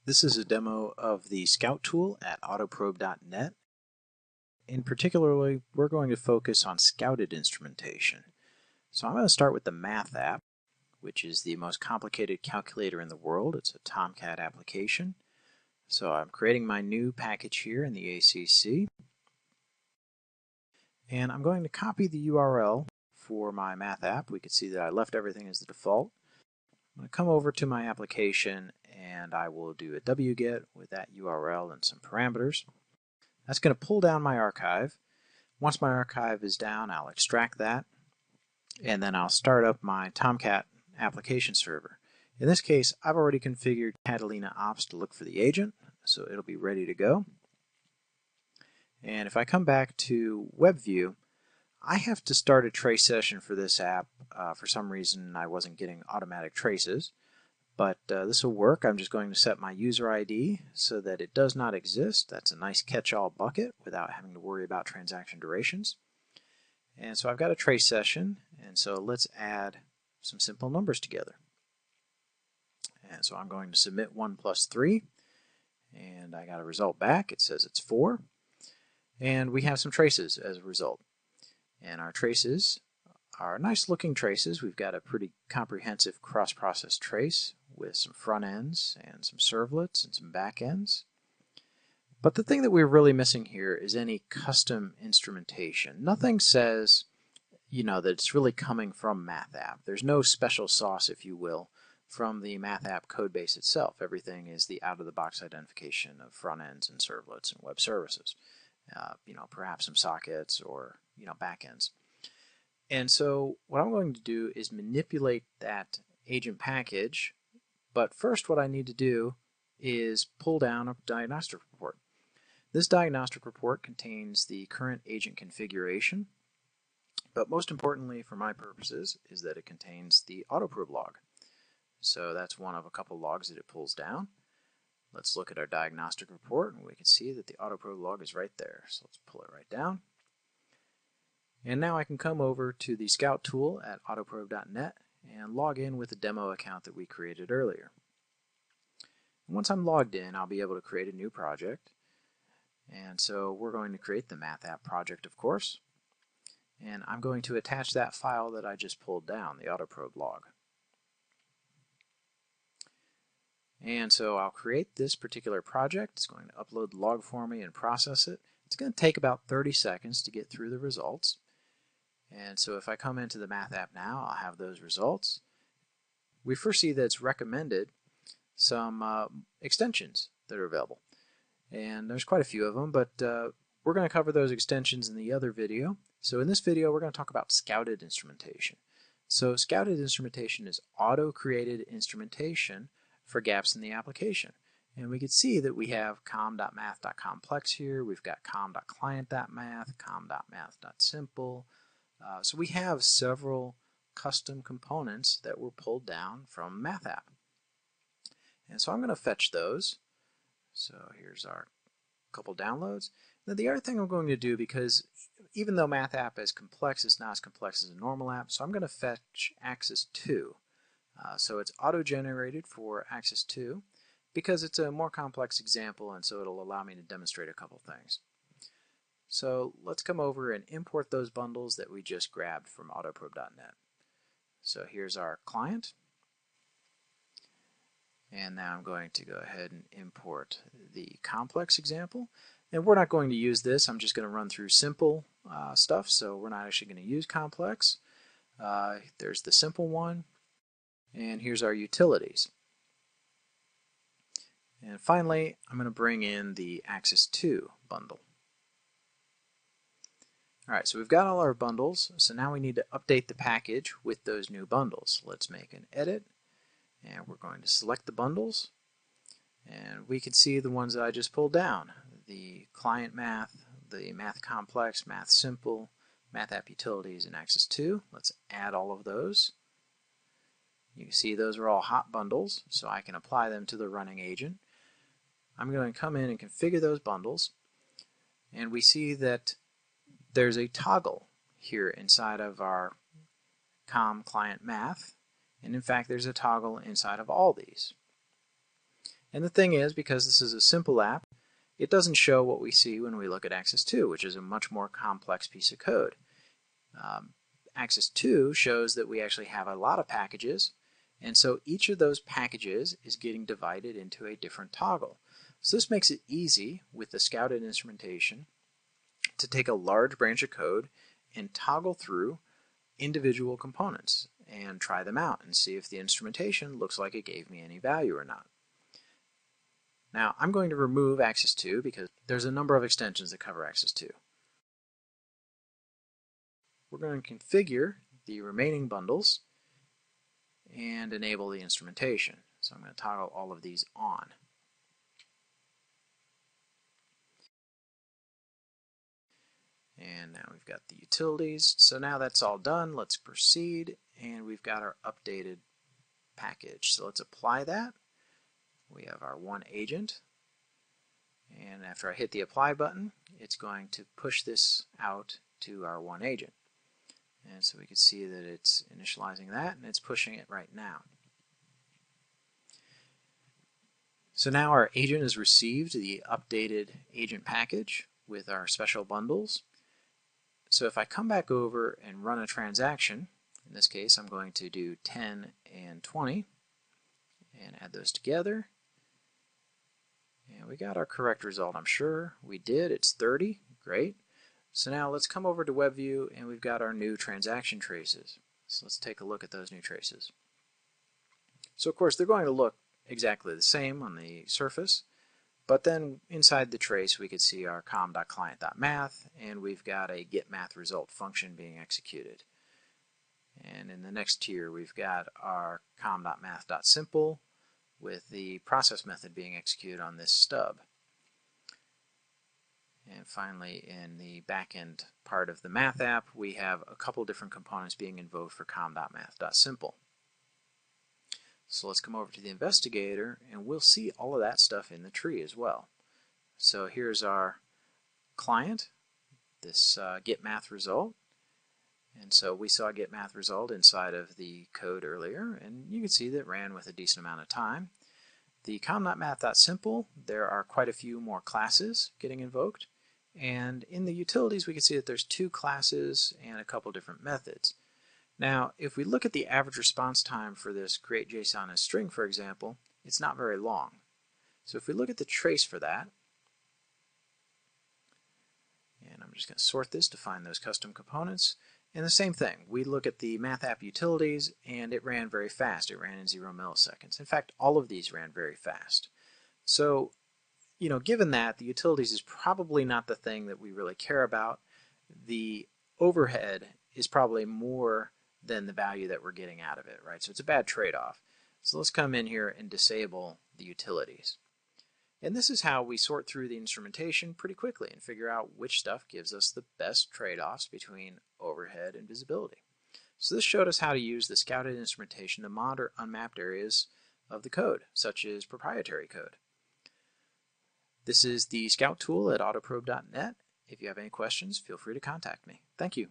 This is a demo of the Scout tool at autoprobe.net. In particular, we're going to focus on scouted instrumentation. So I'm going to start with the Math app, which is the most complicated calculator in the world. It's a Tomcat application. So I'm creating my new package here in the ACC. And I'm going to copy the URL for my Math app. We can see that I left everything as the default. I'm going to come over to my application and I will do a wget with that URL and some parameters. That's going to pull down my archive. Once my archive is down, I'll extract that and then I'll start up my Tomcat application server. In this case, I've already configured Catalina ops to look for the agent, so it'll be ready to go. And if I come back to WebView, I have to start a trace session for this app. For some reason, I wasn't getting automatic traces, but this will work. I'm just going to set my user ID so that it does not exist. That's a nice catch-all bucket without having to worry about transaction durations. And so I've got a trace session, and so let's add some simple numbers together. And so I'm going to submit 1 plus 3, and I got a result back. It says it's 4, and we have some traces as a result. And our traces are nice looking traces. We've got a pretty comprehensive cross-process trace with some front ends and some servlets and some back ends. But the thing that we're really missing here is any custom instrumentation. Nothing says, that it's really coming from Math app. There's no special sauce, if you will, from the Math app codebase itself. Everything is the out-of-the-box identification of front ends and servlets and web services. Perhaps some sockets or back ends. And so what I'm going to do is manipulate that agent package, but first what I need to do is pull down a diagnostic report. This diagnostic report contains the current agent configuration, but most importantly for my purposes is that it contains the autoprobe log. So that's one of a couple logs that it pulls down. Let's look at our diagnostic report and we can see that the autoprobe log is right there. So let's pull it right down. And now I can come over to the Scout tool at autoprobe.net and log in with the demo account that we created earlier. And once I'm logged in, I'll be able to create a new project. And so we're going to create the Math app project, of course. And I'm going to attach that file that I just pulled down, the autoprobe log. And so I'll create this particular project. It's going to upload the log for me and process it. It's going to take about 30 seconds to get through the results. And so if I come into the Math app now, I'll have those results. We first see that it's recommended some extensions that are available. And there's quite a few of them, but we're going to cover those extensions in the other video. So in this video, we're going to talk about scouted instrumentation. So scouted instrumentation is auto-created instrumentation for gaps in the application. And we can see that we have com.math.complex here. We've got com.client.math, com.math.simple. So we have several custom components that were pulled down from Math app. And so I'm going to fetch those. So here's our couple downloads. Now the other thing I'm going to do, because even though Math app is complex, it's not as complex as a normal app, so I'm going to fetch Axis 2. So it's auto-generated for Axis 2 because it's a more complex example, and so it'll allow me to demonstrate a couple things. So let's come over and import those bundles that we just grabbed from autoprobe.net. So here's our client. And now I'm going to go ahead and import the complex example. And we're not going to use this. I'm just going to run through simple stuff. So we're not actually going to use complex. There's the simple one. And here's our utilities. And finally, I'm going to bring in the Axis 2 bundle. Alright, so we've got all our bundles, so now we need to update the package with those new bundles. Let's make an edit, and we're going to select the bundles, and we can see the ones that I just pulled down. The client math, the math complex, math simple, math app utilities, and Axis 2. Let's add all of those. You can see those are all hot bundles, so I can apply them to the running agent. I'm going to come in and configure those bundles, and we see that there's a toggle here inside of our com client math, and in fact there's a toggle inside of all these. And the thing is, because this is a simple app, it doesn't show what we see when we look at Axis 2, which is a much more complex piece of code. Axis 2 shows that we actually have a lot of packages, and so each of those packages is getting divided into a different toggle. So this makes it easy with the scouted instrumentation to take a large branch of code and toggle through individual components and try them out and see if the instrumentation looks like it gave me any value or not. Now I'm going to remove Axis 2 because there's a number of extensions that cover Axis 2. We're going to configure the remaining bundles and enable the instrumentation. So I'm going to toggle all of these on. And now we've got the utilities. So now that's all done. Let's proceed, and we've got our updated package. So let's apply that. We have our one agent, and after I hit the apply button, it's going to push this out to our one agent. And so we can see that it's initializing that, and it's pushing it right now. So now our agent has received the updated agent package with our special bundles. So if I come back over and run a transaction, in this case I'm going to do 10 and 20 and add those together. And we got our correct result, I'm sure. We did, it's 30, great. So now let's come over to WebView and we've got our new transaction traces. So let's take a look at those new traces. So of course they're going to look exactly the same on the surface, but then inside the trace we could see our com.client.math, and we've got a getMathResult function being executed. And in the next tier we've got our com.math.simple with the process method being executed on this stub. And finally, in the backend part of the math app, we have a couple different components being invoked for com.math.simple. So let's come over to the investigator, and we'll see all of that stuff in the tree as well. So here's our client, this getMathResult. And so we saw getMathResult inside of the code earlier, and you can see that it ran with a decent amount of time. The com.math.simple, there are quite a few more classes getting invoked. And in the utilities, we can see that there's 2 classes and a couple different methods. Now, if we look at the average response time for this create JSON as string, for example, it's not very long. So if we look at the trace for that, and I'm just going to sort this to find those custom components, and the same thing, we look at the math app utilities, and it ran very fast. It ran in 0 milliseconds. In fact, all of these ran very fast. So, given that, the utilities is probably not the thing that we really care about. The overhead is probably more than the value that we're getting out of it, right? So it's a bad trade-off. So let's come in here and disable the utilities. And this is how we sort through the instrumentation pretty quickly and figure out which stuff gives us the best trade-offs between overhead and visibility. So this showed us how to use the scouted instrumentation to monitor unmapped areas of the code, such as proprietary code. This is the Scout tool at autoprobe.net. If you have any questions, feel free to contact me. Thank you.